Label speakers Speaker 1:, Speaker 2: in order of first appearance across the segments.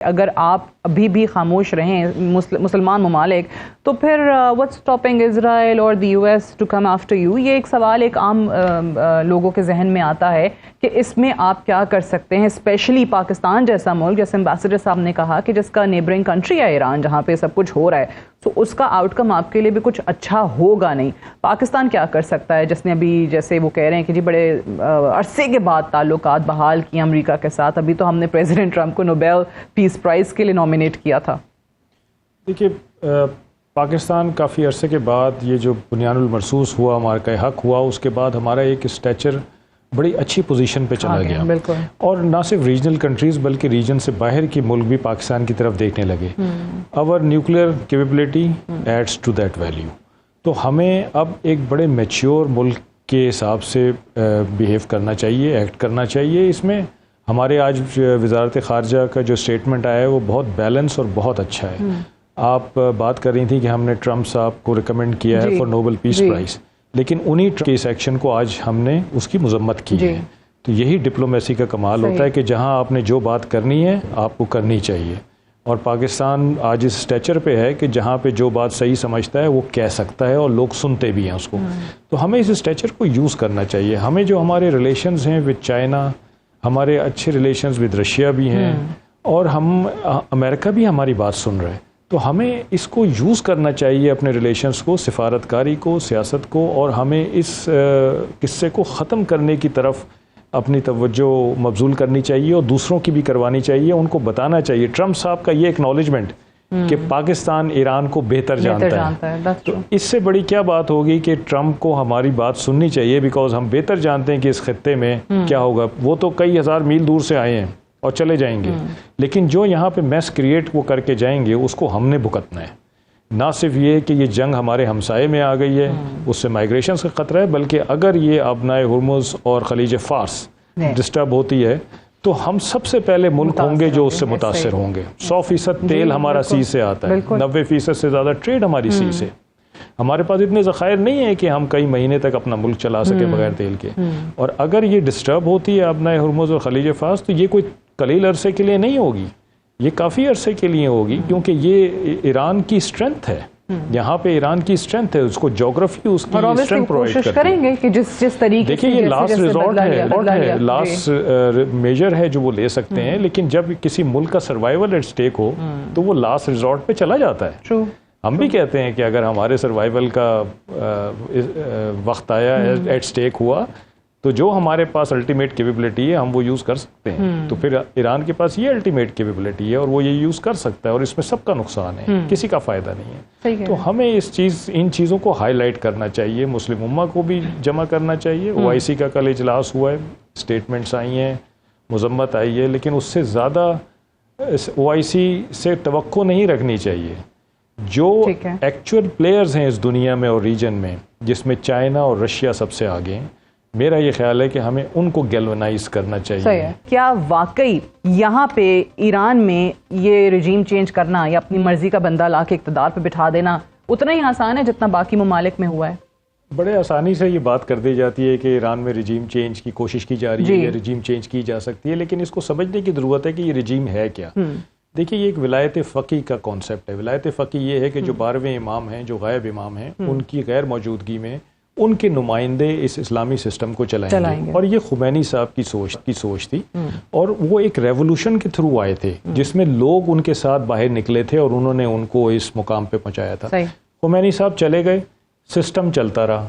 Speaker 1: اگر آپ ابھی بھی خاموش رہیں مسلمان ممالک تو پھر what's stopping Israel اور the US to come after you؟ یہ ایک سوال ایک عام لوگوں کے ذہن میں آتا ہے کہ اس میں آپ کیا کر سکتے ہیں، اسپیشلی پاکستان جیسا ملک، جیسے امبیسڈر صاحب نے کہا کہ جس کا نیبرنگ کنٹری ہے ایران، جہاں پہ سب کچھ ہو رہا ہے، تو اس کا آؤٹ کم آپ کے لیے بھی کچھ اچھا ہوگا نہیں۔ پاکستان کیا کر سکتا ہے جس نے ابھی جیسے وہ کہہ رہے ہیں کہ جی بڑے عرصے کے بعد تعلقات بحال کیے امریکہ کے ساتھ، ابھی تو ہم نے پریزیڈنٹ ٹرمپ کو نوبیل پیس پرائز کے لیے نامینیٹ کیا تھا۔
Speaker 2: دیکھیے پاکستان کافی عرصے کے بعد یہ جو بنیان المرصوص ہوا، ہمارا کا حق ہوا، اس کے بعد ہمارا ایک اسٹیچر بڑی اچھی پوزیشن پہ چلا گیا، اور نہ صرف ریجنل کنٹریز بلکہ ریجن سے باہر کے ملک بھی پاکستان کی طرف دیکھنے لگے۔ اور nuclear capability adds to that value. تو ہمیں اب ایک بڑے میچیور ملک کے حساب سے بیہیو کرنا چاہیے، ایکٹ کرنا چاہیے۔ اس میں ہمارے آج وزارت خارجہ کا جو اسٹیٹمنٹ آیا ہے وہ بہت بیلنس اور بہت اچھا ہے۔ آپ بات کر رہی تھی کہ ہم نے ٹرمپ صاحب کو ریکمینڈ کیا ہے فار نوبل پیس پرائز، لیکن انہی کے اس ایکشن کو آج ہم نے اس کی مذمت کی ہے۔ تو یہی ڈپلومیسی کا کمال ہوتا ہے کہ جہاں آپ نے جو بات کرنی ہے آپ کو کرنی چاہیے، اور پاکستان آج اس اسٹیچر پہ ہے کہ جہاں پہ جو بات صحیح سمجھتا ہے وہ کہہ سکتا ہے اور لوگ سنتے بھی ہیں اس کو۔ تو ہمیں اس اسٹیچر کو یوز کرنا چاہیے۔ ہمیں جو ہمارے ریلیشنز ہیں ود چائنا، ہمارے اچھے ریلیشنز ود رشیا بھی ہیں، اور امریکہ بھی ہماری بات سن رہا ہے، تو ہمیں اس کو یوز کرنا چاہیے اپنے ریلیشنز کو، سفارتکاری کو، سیاست کو، اور ہمیں اس قصے کو ختم کرنے کی طرف اپنی توجہ مبذول کرنی چاہیے، اور دوسروں کی بھی کروانی چاہیے، ان کو بتانا چاہیے۔ ٹرمپ صاحب کا یہ ایکنالجمنٹ کہ پاکستان ایران کو بہتر جانتا ہے، تو اس سے بڑی کیا بات ہوگی کہ ٹرمپ کو ہماری بات سننی چاہیے، بیکاز ہم بہتر جانتے ہیں کہ اس خطے میں کیا ہوگا۔ وہ تو کئی ہزار میل دور سے آئے ہیں اور چلے جائیں گے، لیکن جو یہاں پہ میس کریٹ وہ کر کے جائیں گے اس کو ہم نے بھگتنا ہے۔ نہ صرف یہ کہ یہ جنگ ہمارے ہمسائے میں آ گئی ہے، اس سے مائگریشن کا خطرہ ہے، بلکہ اگر یہ آبنائے ہرمز اور خلیج فارس ڈسٹرب ہوتی ہے تو ہم سب سے پہلے ملک ہوں گے جو اس سے متاثر ہوں گے۔ 100% تیل ہمارا سی سے آتا ہے، 90% سے زیادہ ٹریڈ ہماری سی سے۔ ہمارے پاس اتنے ذخائر نہیں ہیں کہ ہم کئی مہینے تک اپنا ملک چلا سکیں بغیر تیل کے، اور اگر یہ ڈسٹرب ہوتی ہے آبنائے ہرمز اور خلیج فارس تو یہ کوئی قلیل عرصے کے لیے نہیں ہوگی، یہ کافی عرصے کے لیے ہوگی، کیونکہ یہ ایران کی اسٹرینتھ ہے، یہاں پہ ایران کی اسٹرینتھ ہے، اس کو جغرافی اس کی اسٹرینتھ پرووائڈ کرتی ہے۔
Speaker 1: کریں گے کہ جس طریقے
Speaker 2: دیکھیں یہ لاسٹ ریزورٹ ہے، لاسٹ میجر ہے جو وہ لے سکتے ہیں، لیکن جب کسی ملک کا سروائیول ایٹ اسٹیک ہو تو وہ لاسٹ ریزورٹ پہ چلا جاتا ہے۔ ہم بھی کہتے ہیں کہ اگر ہمارے سروائیول کا وقت آیا، ایٹ اسٹیک ہوا، تو جو ہمارے پاس الٹیمیٹ کیپیبلٹی ہے ہم وہ یوز کر سکتے ہیں۔ تو پھر ایران کے پاس یہ الٹیمیٹ کیپیبلٹی ہے اور وہ یہ یوز کر سکتا ہے، اور اس میں سب کا نقصان ہے، کسی کا فائدہ نہیں ہے۔ تو ہمیں ان چیزوں کو ہائی لائٹ کرنا چاہیے، مسلم امہ کو بھی جمع کرنا چاہیے۔ OIC کا کل اجلاس ہوا ہے، اسٹیٹمنٹس آئی ہیں، مذمت آئی ہے، لیکن اس سے زیادہ OIC سے توقع نہیں رکھنی چاہیے۔ جو ایکچوئل پلیئرز ہیں اس دنیا میں اور ریجن میں، جس میں چائنا اور رشیا سب سے آگے ہیں، میرا یہ خیال ہے کہ ہمیں ان کو گیلونائز کرنا چاہیے۔
Speaker 1: کیا واقعی یہاں پہ ایران میں یہ رجیم چینج کرنا یا اپنی مرضی کا بندہ لا کے اقتدار پہ بٹھا دینا اتنا ہی آسان ہے جتنا باقی ممالک میں ہوا ہے؟
Speaker 2: بڑے آسانی سے یہ بات کر دی جاتی ہے کہ ایران میں رجیم چینج کی کوشش کی جا رہی ہے، یا رجیم چینج کی جا سکتی ہے، لیکن اس کو سمجھنے کی ضرورت ہے کہ یہ رجیم ہے کیا۔ دیکھیے یہ ایک ولایت فقیہ کا کانسیپٹ ہے۔ ولایت فقیہ یہ ہے کہ جو 12ویں امام ہیں، جو غائب امام ہیں، ان کی غیر موجودگی میں ان کے نمائندے اس اسلامی سسٹم کو چلائیں گے، اور یہ خمینی صاحب کی سوچ تھی، اور وہ ایک ریولوشن کے تھرو آئے تھے جس میں لوگ ان کے ساتھ باہر نکلے تھے اور انہوں نے ان کو اس مقام پہ پہنچایا تھا۔ خمینی صاحب چلے گئے، سسٹم چلتا رہا،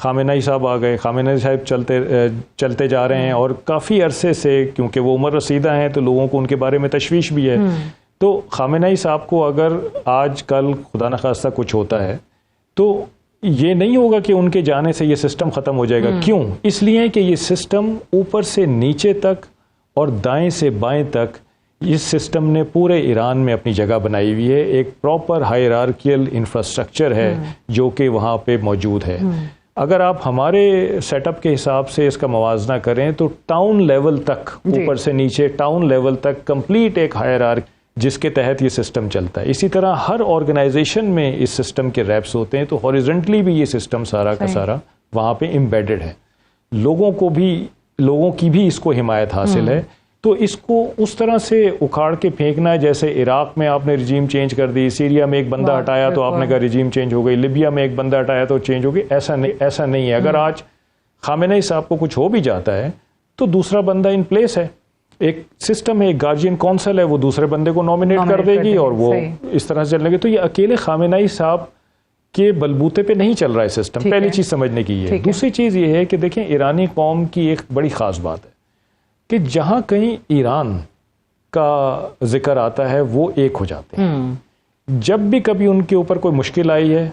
Speaker 2: خامنہئی صاحب آ گئے، خامنہئی صاحب چلتے جا رہے ہیں، اور کافی عرصے سے کیونکہ وہ عمر رسیدہ ہیں تو لوگوں کو ان کے بارے میں تشویش بھی ہے۔ تو خامنہئی صاحب کو اگر آج کل خدا نخواستہ کچھ ہوتا ہے تو یہ نہیں ہوگا کہ ان کے جانے سے یہ سسٹم ختم ہو جائے گا۔ کیوں؟ اس لیے کہ یہ سسٹم اوپر سے نیچے تک اور دائیں سے بائیں تک اس سسٹم نے پورے ایران میں اپنی جگہ بنائی ہوئی ہے، ایک پراپر ہائرارکیل انفراسٹرکچر ہے جو کہ وہاں پہ موجود ہے۔ اگر آپ ہمارے سیٹ اپ کے حساب سے اس کا موازنہ کریں تو ٹاؤن لیول تک، اوپر سے نیچے ٹاؤن لیول تک کمپلیٹ ایک ہائرارکی جس کے تحت یہ سسٹم چلتا ہے۔ اسی طرح ہر آرگنائزیشن میں اس سسٹم کے ریپس ہوتے ہیں، تو ہاریزنٹلی بھی یہ سسٹم سارا کا سارا وہاں پہ امبیڈڈ ہے۔ لوگوں کی بھی اس کو حمایت حاصل ہے، تو اس کو اس طرح سے اکھاڑ کے پھینکنا ہے جیسے عراق میں آپ نے رجیم چینج کر دی، سیریا میں ایک بندہ ہٹایا تو آپ نے کہا رجیم چینج ہو گئی، لیبیا میں ایک بندہ ہٹایا تو چینج ہو گئی. ایسا نہیں ہے. اگر آج خامنہئی صاحب کو کچھ ہو بھی جاتا ہے تو دوسرا بندہ ان پلیس ہے، ایک سسٹم ہے، ایک گارجین کونسل ہے، وہ دوسرے بندے کو نامینیٹ کر دے گی اور وہ اس طرح سے چلنے گے. تو یہ اکیلے خامنہئی صاحب کے بلبوتے پہ نہیں چل رہا ہے سسٹم. پہلی چیز سمجھنے کی ہے. دوسری چیز یہ ہے کہ دیکھیں ایرانی قوم کی ایک بڑی خاص بات ہے کہ جہاں کہیں ایران کا ذکر آتا ہے وہ ایک ہو جاتے ہیں. جب بھی کبھی ان کے اوپر کوئی مشکل آئی ہے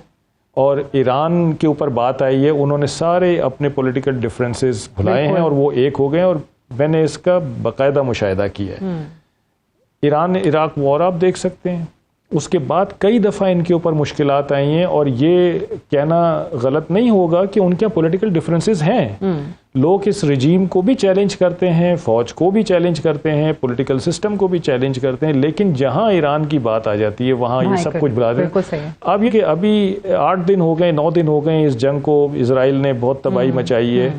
Speaker 2: اور ایران کے اوپر بات آئی ہے، انہوں نے سارے اپنے پولیٹیکل ڈفرینسز بھلائے ہیں اور وہ ایک ہو گئے ہیں. اور میں نے اس کا باقاعدہ مشاہدہ کیا ہے. ایران عراق وار آپ دیکھ سکتے ہیں، اس کے بعد کئی دفعہ ان کے اوپر مشکلات آئی ہیں اور یہ کہنا غلط نہیں ہوگا کہ ان کے پولیٹیکل ڈفرینسز ہیں. لوگ اس رجیم کو بھی چیلنج کرتے ہیں، فوج کو بھی چیلنج کرتے ہیں، پولیٹیکل سسٹم کو بھی چیلنج کرتے ہیں، لیکن جہاں ایران کی بات آ جاتی ہے وہاں یہ سب کچھ بلا دیں. اب یہ کہ ابھی 8 دن ہو گئے، 9 دن ہو گئے اس جنگ کو، اسرائیل نے بہت تباہی مچائی ہے،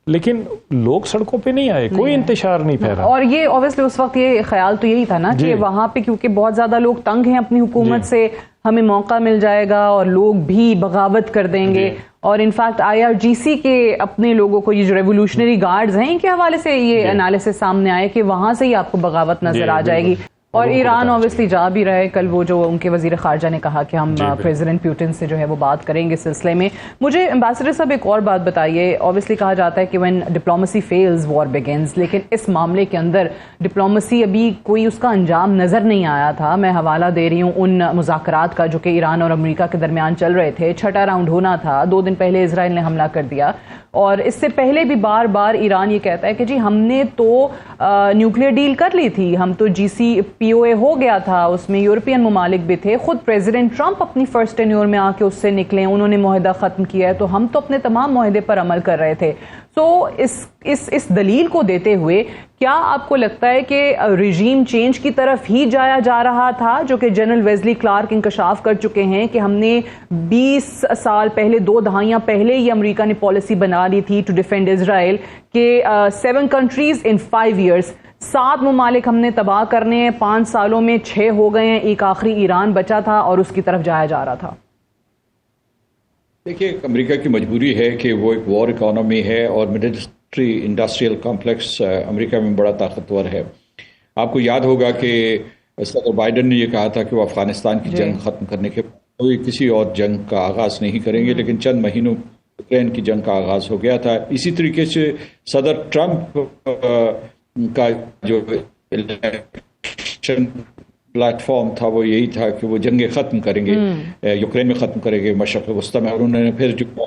Speaker 2: لیکن لوگ سڑکوں پہ نہیں آئے، کوئی انتشار نہیں پھیلا.
Speaker 1: اور یہ اوبویسلی اس وقت یہ خیال تو یہی تھا نا کہ وہاں پہ کیونکہ بہت زیادہ لوگ تنگ ہیں اپنی حکومت سے، ہمیں موقع مل جائے گا اور لوگ بھی بغاوت کر دیں گے. اور انفیکٹ IRGC کے اپنے لوگوں کو، یہ جو ریولوشنری گارڈز ہیں، ان کے حوالے سے یہ انالیسس سامنے آئے کہ وہاں سے ہی آپ کو بغاوت نظر آ جائے گی. اور ایران اوبویسلی جا بھی رہے. کل وہ جو ان کے وزیر خارجہ نے کہا کہ ہم پریزیڈنٹ پیوٹن سے جو ہے وہ بات کریں گے اس سلسلے میں. مجھے امبیسڈر صاحب ایک اور بات بتائیے. اوبویسلی کہا جاتا ہے کہ when diplomacy fails war begins, لیکن اس معاملے کے اندر ڈپلومسی ابھی کوئی اس کا انجام نظر نہیں آیا تھا. میں حوالہ دے رہی ہوں ان مذاکرات کا جو کہ ایران اور امریکہ کے درمیان چل رہے تھے. 6واں راؤنڈ ہونا تھا، 2 دن پہلے اسرائیل نے حملہ کر دیا اور اس سے پہلے بھی بار بار ایران یہ کہتا ہے کہ جی ہم نے تو نیوکلیئر ڈیل کر لی تھی، ہم تو JCPOA ہو گیا تھا، اس میں یورپین ممالک بھی تھے. خود پریزیڈنٹ ٹرمپ اپنی فرسٹ ٹینیور میں آ کے اس سے نکلے، انہوں نے معاہدہ ختم کیا ہے، تو ہم تو اپنے تمام معاہدے پر عمل کر رہے تھے. تو اس دلیل کو دیتے ہوئے کیا آپ کو لگتا ہے کہ رجیم چینج کی طرف ہی جایا جا رہا تھا، جو کہ جنرل ویزلی کلارک انکشاف کر چکے ہیں کہ ہم نے 20 سال پہلے، 2 دہائیاں پہلے ہی امریکہ نے پالیسی بنا لی تھی ٹو ڈیفینڈ اسرائیل کہ 7 countries in 5 years، 7 ممالک ہم نے تباہ کرنے ہیں، 5 سالوں میں 6 ہو گئے ہیں، ایک آخری ایران بچا تھا اور اس کی طرف جایا جا رہا تھا.
Speaker 3: دیکھیے، امریکہ کی مجبوری ہے کہ وہ ایک وار اکانومی ہے اور ملٹری انڈسٹریل کمپلیکس امریکہ میں بڑا طاقتور ہے. آپ کو یاد ہوگا کہ صدر بائیڈن نے یہ کہا تھا کہ وہ افغانستان کی جنگ ختم کرنے کے بعد کسی اور جنگ کا آغاز نہیں کریں گے، لیکن چند مہینوں یوکرین کی جنگ کا آغاز ہو گیا تھا. اسی طریقے سے صدر ٹرمپ کا جو الیکشن پلیٹ فارم تھا وہ یہی تھا کہ وہ جنگیں ختم کریں گے، یوکرین میں ختم کریں گے، مشرق وسطی میں. اور انہوں نے پھر جو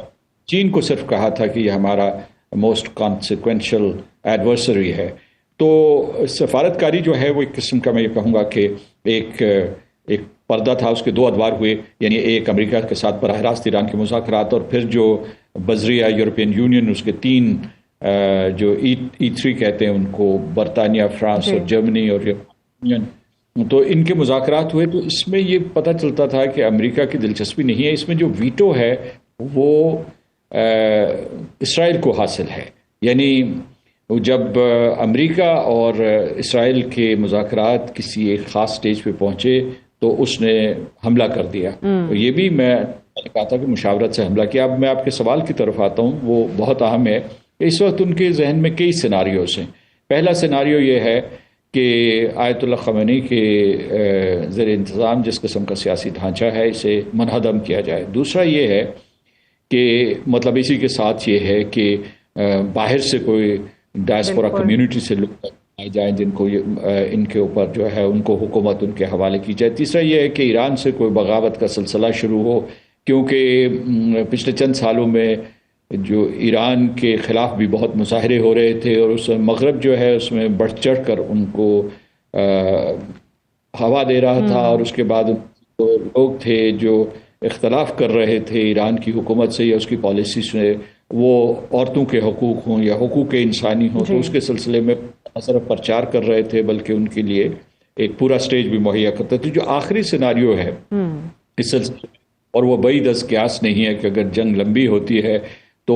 Speaker 3: چین کو صرف کہا تھا کہ یہ ہمارا موسٹ کانسیکوینشل ایڈورسری ہے. تو سفارتکاری جو ہے وہ ایک قسم کا، میں یہ کہوں گا کہ ایک پردہ تھا، اس کے 2 ادوار ہوئے. یعنی ایک امریکہ کے ساتھ براہ راست ایران کے مذاکرات، اور پھر جو بذریعہ یورپین یونین، اس کے 3 جو E3 کہتے ہیں ان کو، برطانیہ، فرانس اور جرمنی اور یونین، تو ان کے مذاکرات ہوئے. تو اس میں یہ پتہ چلتا تھا کہ امریکہ کی دلچسپی نہیں ہے. اس میں جو ویٹو ہے وہ اسرائیل کو حاصل ہے. یعنی جب امریکہ اور اسرائیل کے مذاکرات کسی ایک خاص سٹیج پہ پہنچے تو اس نے حملہ کر دیا. یہ بھی میں نے کہا تھا کہ مشاورت سے حملہ کیا. اب میں آپ کے سوال کی طرف آتا ہوں، وہ بہت اہم ہے. اس وقت ان کے ذہن میں کئی سیناریوز ہیں. پہلا سیناریو یہ ہے کہ آیت اللہ خمینی کے زیر انتظام جس قسم کا سیاسی ڈھانچہ ہے اسے منہدم کیا جائے. دوسرا یہ ہے کہ مطلب اسی کے ساتھ یہ ہے کہ باہر سے کوئی ڈائسپورا کمیونٹی سے لوگ آئے جائیں جن کو ان کے اوپر جو ہے ان کو حکومت ان کے حوالے کی جائے. تیسرا یہ ہے کہ ایران سے کوئی بغاوت کا سلسلہ شروع ہو، کیونکہ پچھلے چند سالوں میں جو ایران کے خلاف بھی بہت مظاہرے ہو رہے تھے اور اس مغرب جو ہے اس میں بڑھ چڑھ کر ان کو ہوا دے رہا تھا. اور اس کے بعد لوگ تھے جو اختلاف کر رہے تھے ایران کی حکومت سے یا اس کی پالیسی سے، وہ عورتوں کے حقوق ہوں یا حقوق انسانی ہوں، تو اس کے سلسلے میں صرف پرچار کر رہے تھے بلکہ ان کے لیے ایک پورا سٹیج بھی مہیا کرتے تھے. جو آخری سیناریو ہے اس سلسلے میں، اور وہ بعید از قیاس نہیں ہے، کہ اگر جنگ لمبی ہوتی ہے تو